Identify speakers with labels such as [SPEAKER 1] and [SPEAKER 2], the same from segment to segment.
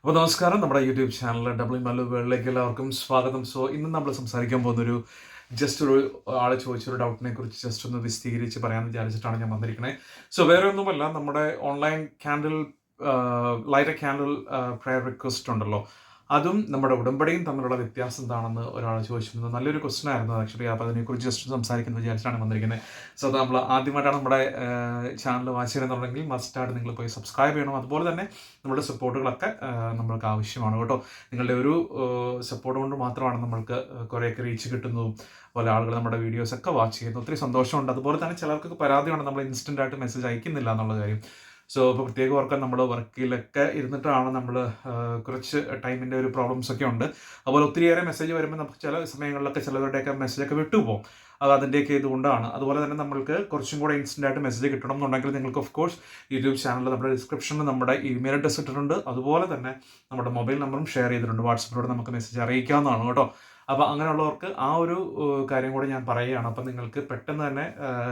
[SPEAKER 1] അപ്പോൾ നമസ്കാരം, നമ്മുടെ യൂട്യൂബ് ചാനൽ ഡബ്ല്യു മല്ലു വേൾഡിലേക്ക് എല്ലാവർക്കും സ്വാഗതം. സോ ഇന്ന് നമ്മൾ സംസാരിക്കാൻ പോകുന്നൊരു ഒരു ആൾ ചോദിച്ചൊരു ഡൗട്ടിനെ കുറിച്ച് ജസ്റ്റ് ഒന്ന് വിശദീകരിച്ച് പറയാമെന്ന് വിചാരിച്ചിട്ടാണ് ഞാൻ വന്നിരിക്കുന്നത്. സോ വേറെ ഒന്നുമല്ല, നമ്മുടെ online candle light candle prayer request ഉണ്ടല്ലോ, അതും നമ്മുടെ ഉടമ്പടിയും തമ്മിലുള്ള വ്യത്യാസം എന്താണെന്ന് ഒരാൾ ചോദിച്ചിരുന്നത്. നല്ലൊരു ക്വസ്റ്റൻ ആയിരുന്നു ആക്ച്വലി. അപ്പോൾ അതിനെക്കുറിച്ച് ജസ്റ്റ് സംസാരിക്കുന്നത് വിചാരിച്ചിട്ടാണ് വന്നിരിക്കുന്നത്. സോ അത് നമ്മൾ ആദ്യമായിട്ടാണ് നമ്മുടെ ചാനൽ വാച്ച് ചെയ്യുന്നുണ്ടെങ്കിൽ മസ്റ്റായിട്ട് നിങ്ങൾ പോയി സബ്സ്ക്രൈബ് ചെയ്യണം. അതുപോലെ തന്നെ നമ്മുടെ സപ്പോർട്ടുകളൊക്കെ നമ്മൾക്ക് ആവശ്യമാണ് കേട്ടോ. നിങ്ങളുടെ ഒരു സപ്പോർട്ട് കൊണ്ട് മാത്രമാണ് നമ്മൾക്ക് കുറേയൊക്കെ റീച്ച് കിട്ടുന്നതും പല ആളുകൾ നമ്മുടെ വീഡിയോസൊക്കെ വാച്ച് ചെയ്യുന്നു. ഒത്തിരി സന്തോഷമുണ്ട്. അതുപോലെ തന്നെ ചിലർക്ക് പരാതിയാണ് നമ്മൾ ഇൻസ്റ്റൻ്റ് ആയിട്ട് മെസ്സേജ് അയക്കുന്നില്ല എന്നുള്ള കാര്യം. സോ ഇപ്പോൾ പ്രത്യേക ഓർക്കാൻ നമ്മൾ വർക്കിലൊക്കെ ഇരുന്നിട്ടാണ് നമ്മൾ കുറച്ച് ടൈമിൻ്റെ ഒരു പ്രോബ്ലംസ് ഒക്കെ ഉണ്ട്. അതുപോലെ ഒത്തിരിയേറെ മെസ്സേജ് വരുമ്പോൾ നമുക്ക് ചില സമയങ്ങളിലൊക്കെ ചിലവരുടെയൊക്കെ മെസ്സേജൊക്കെ വിട്ടുപോകും. അത് അതിൻ്റെയൊക്കെ ഇതുകൊണ്ടാണ്. അതുപോലെ തന്നെ നമ്മൾക്ക് കുറച്ചും കൂടെ ഇൻസ്റ്റൻ്റ് ആയിട്ട് മെസ്സേജ് കിട്ടണം എന്നുണ്ടെങ്കിൽ നിങ്ങൾക്ക് ഓഫ് കോഴ്സ് യൂട്യൂബ് ചാനലിൽ നമ്മുടെ ഡിസ്ക്രിപ്ഷനിൽ നമ്മുടെ ഇമെയിൽ അഡ്രസ് ഇട്ടിട്ടുണ്ട്. അതുപോലെ തന്നെ നമ്മുടെ മൊബൈൽ നമ്പറും ഷെയർ ചെയ്തിട്ടുണ്ട്. വാട്സപ്പിലൂടെ നമുക്ക് മെസ്സേജ് അറിയിക്കാവുന്നതാണ് കേട്ടോ. അപ്പോൾ അങ്ങനെയുള്ളവർക്ക് ആ ഒരു കാര്യം കൂടി ഞാൻ പറയുകയാണ്. അപ്പം നിങ്ങൾക്ക് പെട്ടെന്ന് തന്നെ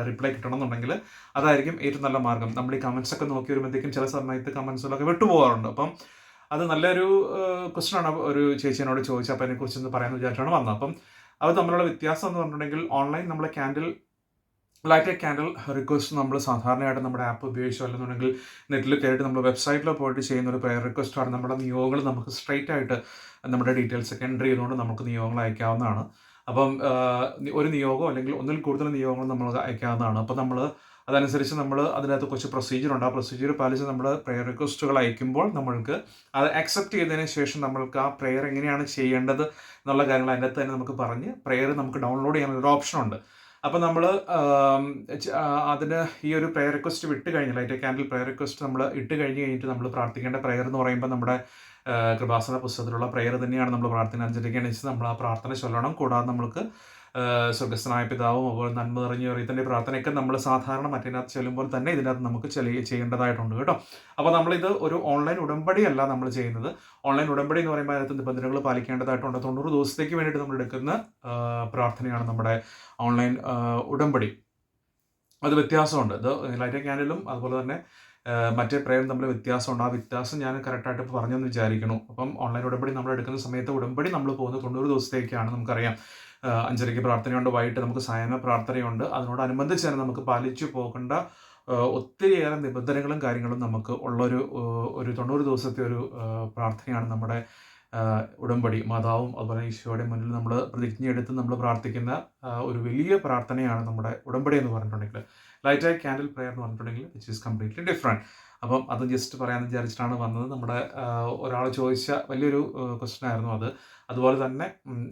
[SPEAKER 1] റിപ്ലൈ കിട്ടണമെന്നുണ്ടെങ്കിൽ അതായിരിക്കും ഏറ്റവും നല്ല മാർഗ്ഗം. നമ്മൾ ഈ കമൻസ് ഒക്കെ നോക്കി വരുമ്പോഴത്തേക്കും ചില സമയത്ത് കമൻസുകളൊക്കെ വിട്ടുപോകാറുണ്ട്. അപ്പം അത് നല്ലൊരു ക്വസ്റ്റനാണ് ഒരു ചേച്ചിയോട് ചോദിച്ചത്. അപ്പോൾ അതിനെക്കുറിച്ചൊന്ന് പറയാമെന്ന് വിചാരിച്ചാണ് വന്നത്. അപ്പം അത് തമ്മിലുള്ള വ്യത്യാസം എന്ന് പറഞ്ഞിട്ടുണ്ടെങ്കിൽ ഓൺലൈൻ നമ്മൾ ലൈറ്റ് ക്യാൻഡിൽ റിക്വസ്റ്റ് നമ്മൾ സാധാരണയായിട്ട് നമ്മുടെ ആപ്പ് ഉപയോഗിച്ചോ അല്ലെന്നുണ്ടെങ്കിൽ നെറ്റിൽ കയറിയിട്ട് നമ്മൾ വെബ്സൈറ്റിലോ പോയിട്ട് ചെയ്യുന്ന ഒരു പ്രയർ റിക്വസ്റ്റാണ്. നമ്മുടെ നിയോഗങ്ങൾ നമുക്ക് സ്ട്രൈറ്റ് ആയിട്ട് നമ്മുടെ ഡീറ്റെയിൽസ് ഒക്കെ എൻ്റർ ചെയ്തുകൊണ്ട് നമുക്ക് നിയോഗങ്ങൾ അയക്കാവുന്നതാണ്. അപ്പം ഒരു നിയോഗം അല്ലെങ്കിൽ ഒന്നിൽ കൂടുതൽ നിയോഗങ്ങൾ നമ്മൾ അയക്കാവുന്നതാണ്. അപ്പോൾ നമ്മൾ അതനുസരിച്ച് നമ്മൾ അതിനകത്ത് കുറച്ച് പ്രൊസീജിയറുണ്ട്. ആ പ്രൊസീജിയർ പാലിച്ച് നമ്മൾ പ്രയർ റിക്വസ്റ്റുകൾ അയക്കുമ്പോൾ നമ്മൾക്ക് അത് അക്സെപ്റ്റ് ചെയ്തതിന് ശേഷം നമ്മൾക്ക് ആ പ്രെയർ എങ്ങനെയാണ് ചെയ്യേണ്ടത് എന്നുള്ള കാര്യങ്ങൾ അതിൻ്റെ അകത്ത് തന്നെ നമുക്ക് പറഞ്ഞ് പ്രെയർ നമുക്ക് ഡൗൺലോഡ് ചെയ്യാനൊരു ഓപ്ഷനുണ്ട്. അപ്പോൾ നമ്മൾ അതിന് ഈ ഒരു പ്രയർ റിക്വസ്റ്റ് വിട്ട് കഴിഞ്ഞ് ലൈറ്റ് ക്യാൻഡിൽ പ്രയർ റിക്വസ്റ്റ് നമ്മൾ ഇട്ട് കഴിഞ്ഞിട്ട് നമ്മൾ പ്രാർത്ഥിക്കേണ്ട പ്രയർ എന്ന് പറയുമ്പോൾ നമ്മുടെ കൃപാസന പുസ്തകത്തിലുള്ള പ്രയർ തന്നെയാണ് നമ്മൾ പ്രാർത്ഥന അനുസരിക്കുകയാണ് വെച്ചാൽ നമ്മൾ ആ പ്രാർത്ഥന ചൊല്ലണം. കൂടാതെ നമ്മൾക്ക് സ്വർഗസ്ഥനായ പിതാവും അതുപോലെ നന്മ നിറഞ്ഞ അറിയത്തിൻ്റെ പ്രാർത്ഥനയൊക്കെ നമ്മൾ സാധാരണ മറ്റേതിനകത്ത് ചെല്ലുമ്പോൾ തന്നെ ഇതിനകത്ത് നമുക്ക് ചെയ്യേണ്ടതായിട്ടുണ്ട് കേട്ടോ. അപ്പോൾ നമ്മളിത് ഒരു ഓൺലൈൻ ഉടമ്പടിയല്ല നമ്മൾ ചെയ്യുന്നത്. ഓൺലൈൻ ഉടമ്പടി എന്ന് പറയുമ്പോൾ അതിനകത്ത് നിബന്ധനകൾ പാലിക്കേണ്ടതായിട്ടുണ്ട്. 90 ദിവസത്തേക്ക് വേണ്ടിയിട്ട് നമ്മൾ എടുക്കുന്ന പ്രാർത്ഥനയാണ് നമ്മുടെ ഓൺലൈൻ ഉടമ്പടി. അത് വ്യത്യാസമുണ്ട്. ഇത് ലൈറ്റ് ക്യാൻഡിലും അതുപോലെ തന്നെ മറ്റേ പ്രേയം തമ്മിൽ വ്യത്യാസമുണ്ട്. ആ വ്യത്യാസം ഞാൻ കറക്റ്റായിട്ട് പറഞ്ഞെന്ന് വിചാരിക്കുന്നു. അപ്പം ഓൺലൈൻ ഉടമ്പടി നമ്മൾ എടുക്കുന്ന സമയത്ത് ഉടമ്പടി നമ്മൾ പോകുന്നത് 90 ദിവസത്തേക്കാണ്. നമുക്കറിയാം 5:30 പ്രാർത്ഥനയുണ്ട്, വൈകിട്ട് നമുക്ക് സായാഹ്ന പ്രാർത്ഥനയുണ്ട്. അതിനോടനുബന്ധിച്ച് തന്നെ നമുക്ക് പാലിച്ചു പോകേണ്ട ഒത്തിരിയേറെ നിബന്ധനകളും കാര്യങ്ങളും നമുക്ക് ഉള്ളൊരു 90 ദിവസത്തെ ഒരു പ്രാർത്ഥനയാണ് നമ്മുടെ ഉടമ്പടി. മാതാവും അതുപോലെ ഈശോയുടെ മുന്നിൽ നമ്മൾ പ്രതിജ്ഞയെടുത്ത് നമ്മൾ പ്രാർത്ഥിക്കുന്ന ഒരു വലിയ പ്രാർത്ഥനയാണ് നമ്മുടെ ഉടമ്പടി എന്ന് പറഞ്ഞിട്ടുണ്ടെങ്കിൽ. ലൈറ്റ് ക്യാൻഡിൽ പ്രയർ എന്ന് പറഞ്ഞിട്ടുണ്ടെങ്കിൽ വിച്ച് ഈസ് കംപ്ലീറ്റ്ലി ഡിഫറെൻറ്റ്. അപ്പം അത് ജസ്റ്റ് പറയാമെന്ന് വിചാരിച്ചിട്ടാണ് വന്നത്. നമ്മുടെ ഒരാൾ ചോദിച്ച വലിയൊരു ക്വസ്റ്റൻ ആയിരുന്നു അത്. അതുപോലെ തന്നെ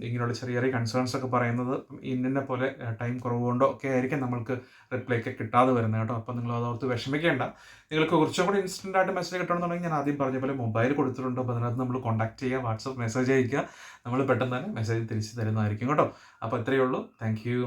[SPEAKER 1] ഇങ്ങനെയുള്ള ചെറിയ ചെറിയ കൺസേൺസ് ഒക്കെ പറയുന്നത് ഇന്നെ പോലെ ടൈം കുറവുകൊണ്ടോ ഒക്കെ ആയിരിക്കും നമ്മൾക്ക് റിപ്ലൈ ഒക്കെ കിട്ടാതെ വരുന്നത് കേട്ടോ. അപ്പം നിങ്ങൾ അതോർത്ത് വിഷമിക്കേണ്ട. നിങ്ങൾക്ക് കുറച്ചും കൂടി ഇൻസ്റ്റൻ്റ് ആയിട്ട് മെസ്സേജ് കിട്ടണമെന്നുണ്ടെങ്കിൽ ഞാൻ ആദ്യം പറഞ്ഞ പോലെ മൊബൈൽ കൊടുത്തിട്ടുണ്ട്. അപ്പോൾ അതിനകത്ത് നമ്മൾ കോൺടാക്ട് ചെയ്യുക, വാട്സപ്പ് മെസ്സേജ് അയക്കുക. നമ്മൾ പെട്ടെന്ന് തന്നെ മെസ്സേജ് തിരിച്ച് തരുന്നതായിരിക്കും കേട്ടോ. അപ്പോൾ ഇത്രയേ ഉള്ളൂ. Thank you.